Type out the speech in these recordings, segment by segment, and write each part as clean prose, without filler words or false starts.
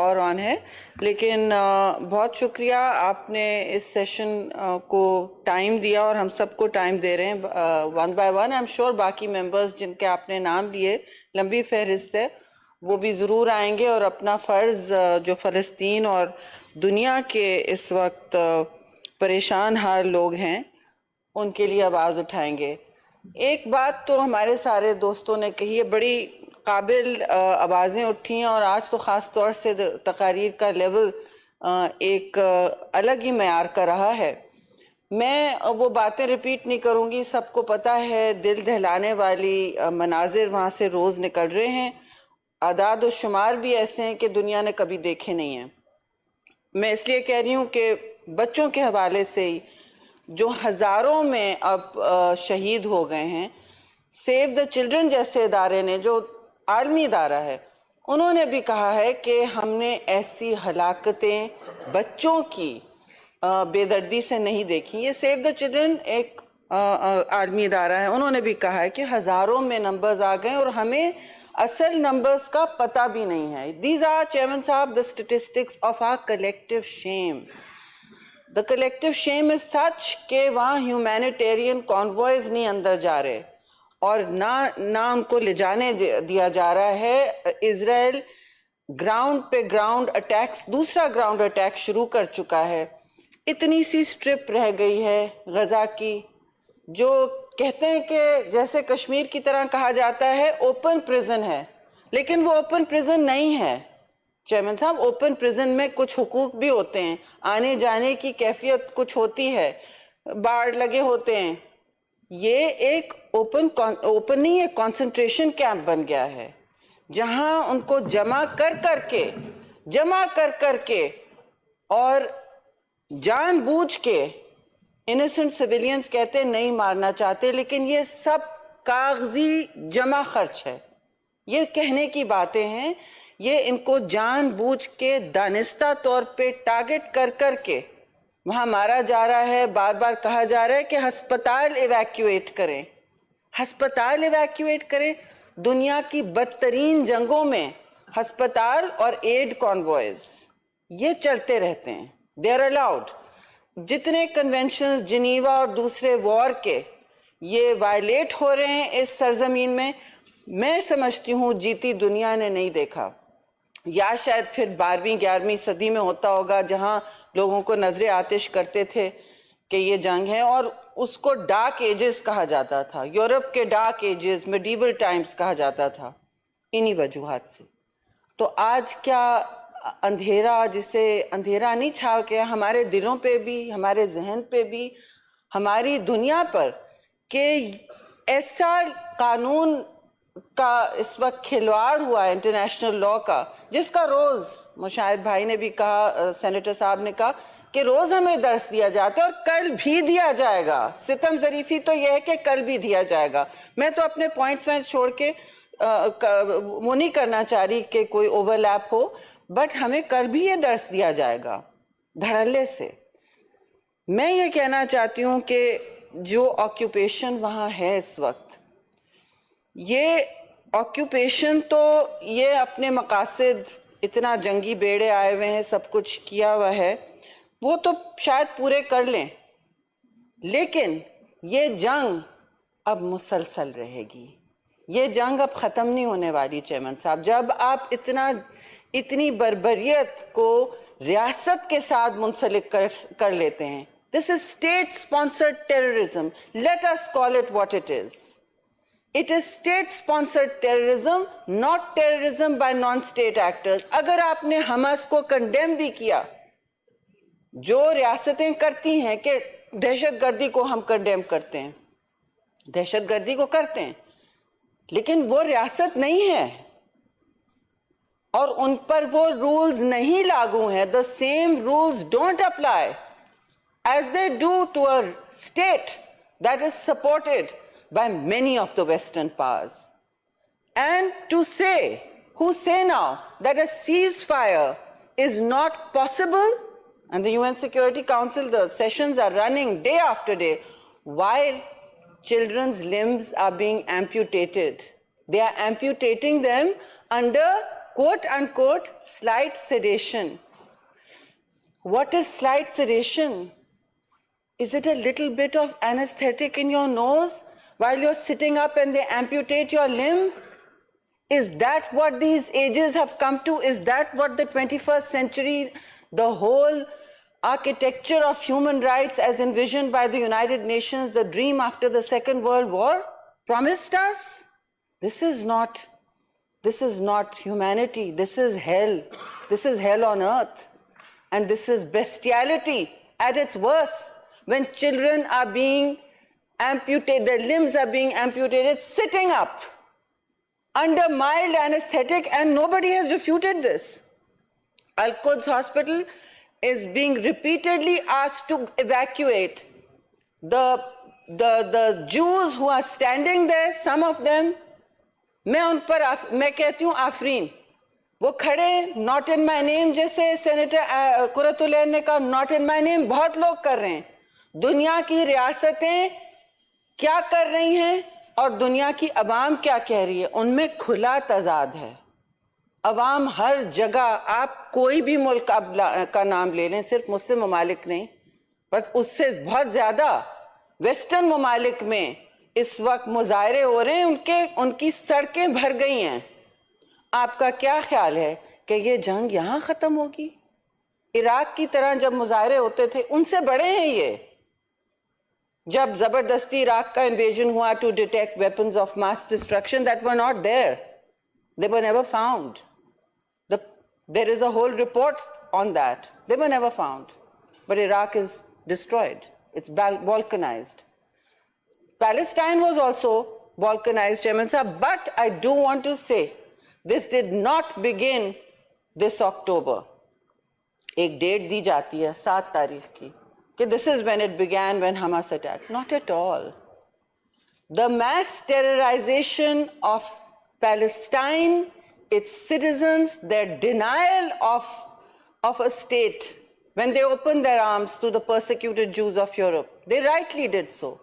اور آن ہے، لیکن بہت شکریہ آپ نے اس سیشن کو ٹائم دیا اور ہم سب کو ٹائم دے رہے ہیں one by one. I am sure باقی ممبرز جن کے آپ نے نام لیے، لمبی فہرست ہے، وہ بھی ضرور آئیں گے اور اپنا فرض جو فلسطین اور دنیا کے اس وقت پریشان حال لوگ ہیں ان کے لیے آواز اٹھائیں گے. ایک بات تو ہمارے سارے دوستوں نے کہی ہے، بڑی قابل آوازیں اٹھی ہیں، اور آج تو خاص طور سے تقاریر کا لیول ایک الگ ہی معیار کا رہا ہے. میں وہ باتیں ریپیٹ نہیں کروں گی، سب کو پتہ ہے دل دہلانے والی مناظر وہاں سے روز نکل رہے ہیں، اعداد و شمار بھی ایسے ہیں کہ دنیا نے کبھی دیکھے نہیں ہیں. میں اس لیے کہہ رہی ہوں کہ بچوں کے حوالے سے ہی جو ہزاروں میں اب شہید ہو گئے ہیں، سیو دا چلڈرن جیسے ادارے نے، جو عالمی ادارہ ہے، انہوں نے بھی کہا ہے کہ ہم نے ایسی ہلاکتیں بچوں کی بے دردی سے نہیں دیکھی. یہ سیو دا چلڈرن ایک عالمی ادارہ ہے، انہوں نے بھی کہا ہے کہ ہزاروں میں نمبرز آ گئے اور ہمیں اصل نمبرز کا پتہ بھی نہیں ہے. These are, چیئرمین صاحب, the statistics of our collective shame. The collective shame is such کہ وہاں humanitarian convoys نہیں اندر جا رہے اور نہ ان کو لے جانے دیا جا رہا ہے. اسرائیل گراؤنڈ پہ گراؤنڈ اٹیکس، دوسرا گراؤنڈ اٹیک شروع کر چکا ہے. اتنی سی سٹرپ رہ گئی ہے غزہ کی، جو کہتے ہیں کہ جیسے کشمیر کی طرح کہا جاتا ہے اوپن پریزن ہے، لیکن وہ اوپن پریزن نہیں ہے. چیئرمین صاحب، اوپن پریزن میں کچھ حقوق بھی ہوتے ہیں، آنے جانے کی کیفیت کچھ ہوتی ہے، باڑ لگے ہوتے ہیں. یہ ایک اوپن نہیں ہے، کانسنٹریشن کیمپ بن گیا ہے، جہاں ان کو جمع کر کے اور جان بوجھ کے انیسنٹ سویلینز کہتے ہیں نہیں مارنا چاہتے، لیکن یہ سب کاغذی جمع خرچ ہے. یہ کہنے کی باتیں ہیں، یہ ان کو جان بوجھ کے دانستہ طور پہ ٹارگٹ کر کے وہاں مارا جا رہا ہے. بار بار کہا جا رہا ہے کہ ہسپتال ایویکیویٹ کریں، ہسپتال ایویکیویٹ کریں. دنیا کی بدترین جنگوں میں ہسپتال اور ایڈ کانوائز یہ چلتے رہتے ہیں. They are allowed. جتنے کنونشنز جنیوا اور دوسرے وار کے یہ وائلیٹ ہو رہے ہیں اس سرزمین میں، میں سمجھتی ہوں جیتی دنیا نے نہیں دیکھا. یا شاید پھر 12ویں 11ویں صدی میں ہوتا ہوگا، جہاں لوگوں کو نظر آتش کرتے تھے کہ یہ جنگ ہے، اور اس کو ڈارک ایجز کہا جاتا تھا، یورپ کے ڈارک ایجز، میڈیول ٹائمز کہا جاتا تھا انہی وجوہات سے. تو آج کیا اندھیرا، جسے اندھیرا نہیں چھا کے ہمارے دلوں پہ بھی، ہمارے ذہن پہ بھی، ہماری دنیا پر، کہ ایسا قانون کا اس وقت کھلواڑ ہوا ہے انٹرنیشنل لاء کا، جس کا روز مشاہد بھائی نے بھی کہا، سینیٹر صاحب نے کہا کہ روز ہمیں درس دیا جاتا ہے اور کل بھی دیا جائے گا. ستم ظریفی تو یہ ہے کہ کل بھی دیا جائے گا. میں تو اپنے پوائنٹس چھوڑ کے وہ نہیں کرنا چاہ رہی کہ کوئی اوورلیپ ہو، بٹ ہمیں کل بھی یہ درس دیا جائے گا دھڑلے سے. میں یہ کہنا چاہتی ہوں کہ جو آکیوپیشن وہاں ہے اس وقت، یہ آکیوپیشن تو یہ اپنے مقاصد، اتنا جنگی بیڑے آئے ہوئے ہیں، سب کچھ کیا ہوا ہے، وہ تو شاید پورے کر لیں، لیکن یہ جنگ اب مسلسل رہے گی. یہ جنگ اب ختم نہیں ہونے والی. چیئرمین صاحب، جب آپ اتنی بربریت کو ریاست کے ساتھ منسلک کر لیتے ہیں، this is state sponsored terrorism. Let us call it what it is. It is state sponsored terrorism, not terrorism by non-state actors. اگر آپ نے حماس کو کنڈیم بھی کیا، جو ریاستیں کرتی ہیں کہ دہشت گردی کو ہم کنڈیم کرتے ہیں، دہشت گردی کو کرتے ہیں، لیکن وہ ریاست نہیں ہے اور ان پر وہ رولز نہیں لاگو ہیں. the same rules don't apply as they do to a state that is supported by many of the Western powers. And to say, who say now that a ceasefire is not possible, and the UN Security Council, the sessions are running day after day, while children's limbs are being amputated. They are amputating them under quote-unquote slight sedation. What is slight sedation? Is it a little bit of anesthetic in your nose while you're sitting up and they amputate your limb? Is that what these ages have come to? Is that what the 21st century, the whole architecture of human rights as envisioned by the United Nations, the dream after the Second World War, promised us? This is not humanity. This is hell. This is hell on earth. And this is bestiality at its worst. When children are being amputated, their limbs are being amputated sitting up under mild anesthetic, and nobody has refuted this. Al-Quds Hospital is being repeatedly asked to evacuate. The Jews who are standing there, some of them, मैं कहती हूँ आफरीन, वो खड़े not in my name जैसे senator Qurratulain ने कहा not in my name बहुत लोग कर रहे हैं. दुनिया की रियासतें क्या कर रही हैं और दुनिया की अवाम क्या कह रही है, उनमें खुला तजाद है. अवाम हर जगह, आप कोई भी मुल्क का नाम ले लें, सिर्फ मुस्लिम ममालिक नहीं, बस उससे बहुत ज़्यादा वेस्टर्न ममालिक में इस वक्त मुजाहरे हो रहे हैं, उनकी सड़कें भर गई हैं. आपका क्या ख्याल है कि ये जंग यहाँ ख़त्म होगी? इराक की तरह जब मुजाहरे होते थे, उनसे बड़े हैं ये. जब ज़बरदस्ती इराक का इन्वेजन हुआ to detect weapons of mass destruction that were not there, they were never found. There is a whole report on that. They were never found. But Iraq is destroyed. It's balkanized. Palestine was also balkanized, Chairman Sahab. But I do want to say, this did not begin this October. एक date दी जाती है 7 तारीख की कि this is when it began, when Hamas attacked. Not at all. The mass terrorization of Palestine, its citizens, their denial of a state, when they opened their arms to the persecuted Jews of Europe, they rightly did so.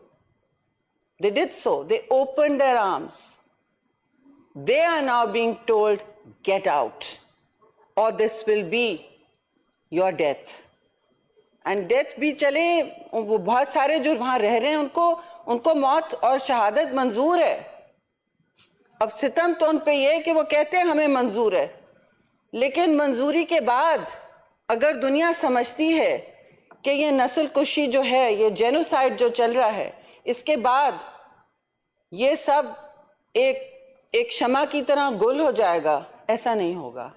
They did so. They opened their arms. They are now being told, get out, or this will be your death. And death भी चले, वो बहुत सारे जो वहाँ रह रहे हैं, उनको मौत और शहादत मंजूर है. अब सितम तो उन पे ये है कि वो कहते हैं हमें मंजूर है, लेकिन मंजूरी के बाद अगर दुनिया समझती है कि ये नस्ल कुशी जो है, ये जेनोसाइड जो चल रहा है, इसके बाद ये सब एक शमा की तरह गुल हो जाएगा, ऐसा नहीं होगा.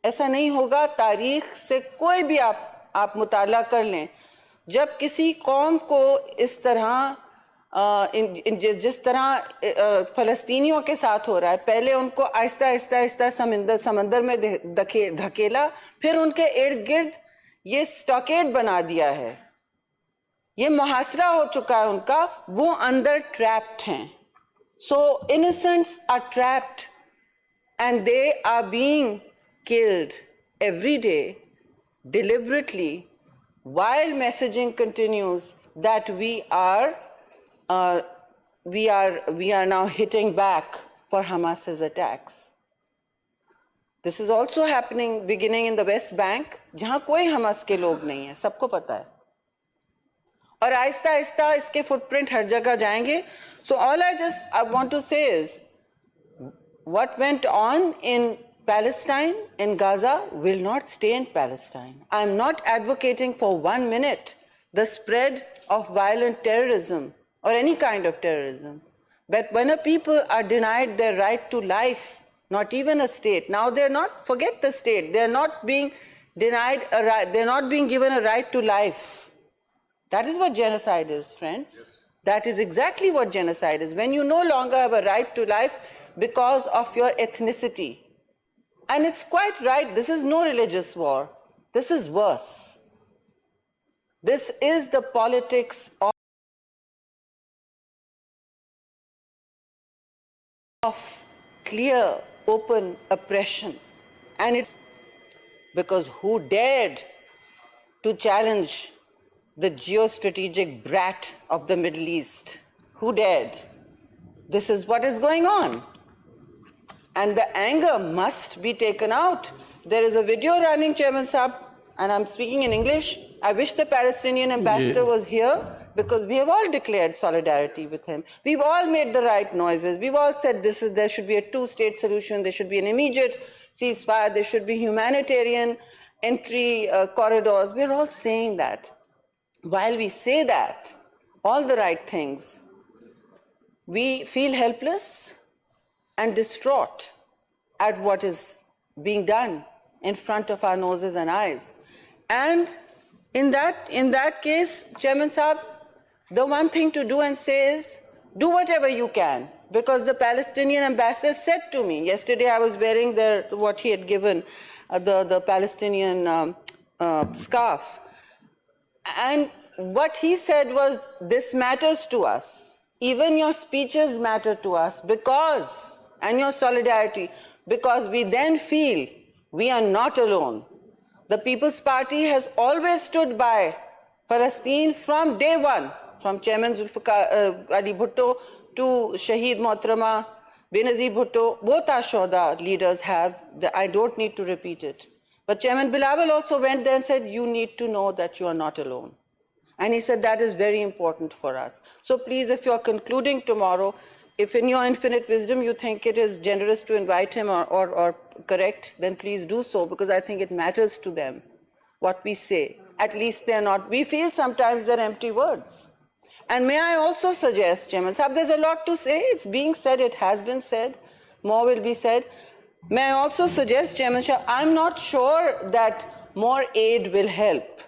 ऐसा नहीं होगा. तारीख से कोई भी आप मुताला कर लें, जब किसी कौम को इस तरह जिस तरह फ़लस्तीनियों के साथ हो रहा है, पहले उनको आहिस्ता आहिस्ता समंदर में धकेला, फिर उनके इर्द गिर्द ये स्टॉकेड बना दिया है, ये मुहासरा हो चुका है उनका, वो अंदर ट्रैप्ड हैं. So innocents are trapped and they are being killed every day deliberately, while messaging continues that we are now hitting back for Hamas's attacks. This is also happening beginning in the West Bank, जहाँ कोई Hamas के लोग नहीं हैं, सबको पता है. और आहिस्ता आहिस्ता इसके फुटप्रिंट हर जगह जाएंगे. So all I want to say is, what went on in Palestine, in Gaza, will not stay in Palestine. I am not advocating for 1 minute the spread of violent terrorism or any kind of terrorism. But when a people are denied their right to life, not even a state, now they're not, forget the state, they're not being denied a right, they're not being given a right to life. That is what genocide is, friends. Yes. That is exactly what genocide is. When you no longer have a right to life because of your ethnicity. And it's quite right, this is no religious war. This is worse. This is the politics of clear, open oppression. And it's because who dared to challenge the geostrategic brat of the Middle East? Who dared? This is what is going on. And the anger must be taken out. There is a video running, Chairman Saab, and I'm speaking in English. I wish the Palestinian ambassador was here, because we have all declared solidarity with him. We've all made the right noises. We've all said there should be a two-state solution, there should be an immediate ceasefire, there should be humanitarian entry corridors. We're all saying that. While we say that, all the right things, we feel helpless and distraught at what is being done in front of our noses and eyes. And in that case, Chairman Saab, the one thing to do and say is, do whatever you can. Because the Palestinian ambassador said to me, yesterday I was wearing what he had given, the Palestinian scarf. And what he said was, this matters to us. Even your speeches matter to us because, and your solidarity, because we then feel we are not alone. The People's Party has always stood by Palestine from day one, from Chairman Zulfikar Ali Bhutto to Shaheed Mohtarama Benazir Bhutto. Both our Shohada leaders have. I don't need to repeat it. But Chairman Bilawal also went there and said, you need to know that you are not alone. And he said that is very important for us. So please, if you're concluding tomorrow, if in your infinite wisdom you think it is generous to invite him or correct, then please do so, because I think it matters to them what we say. At least they're not, we feel sometimes they're empty words. And may I also suggest, Chairman Sahab, there's a lot to say. It's being said, it has been said, more will be said. May I also suggest, Chairman Shah, I'm not sure that more aid will help.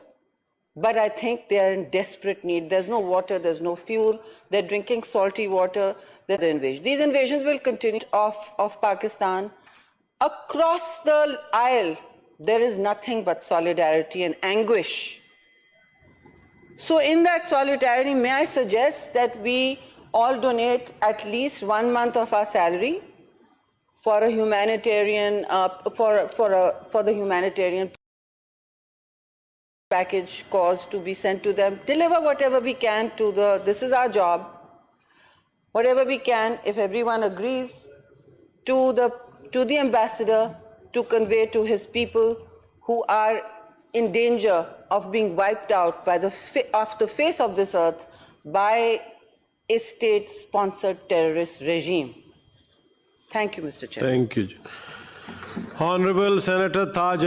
But I think they are in desperate need. There's no water, there's no fuel. They're drinking salty water. They're invasion. These invasions will continue of Pakistan. Across the aisle, there is nothing but solidarity and anguish. So in that solidarity, may I suggest that we all donate at least 1 month of our salary for a humanitarian, for the humanitarian package cause to be sent to them. Deliver whatever we can to this is our job. Whatever we can, if everyone agrees, to the ambassador to convey to his people who are in danger of being wiped out by off the face of this earth by a state-sponsored terrorist regime. Thank you, Mr. Chairman. Thank you. Honorable Senator Taj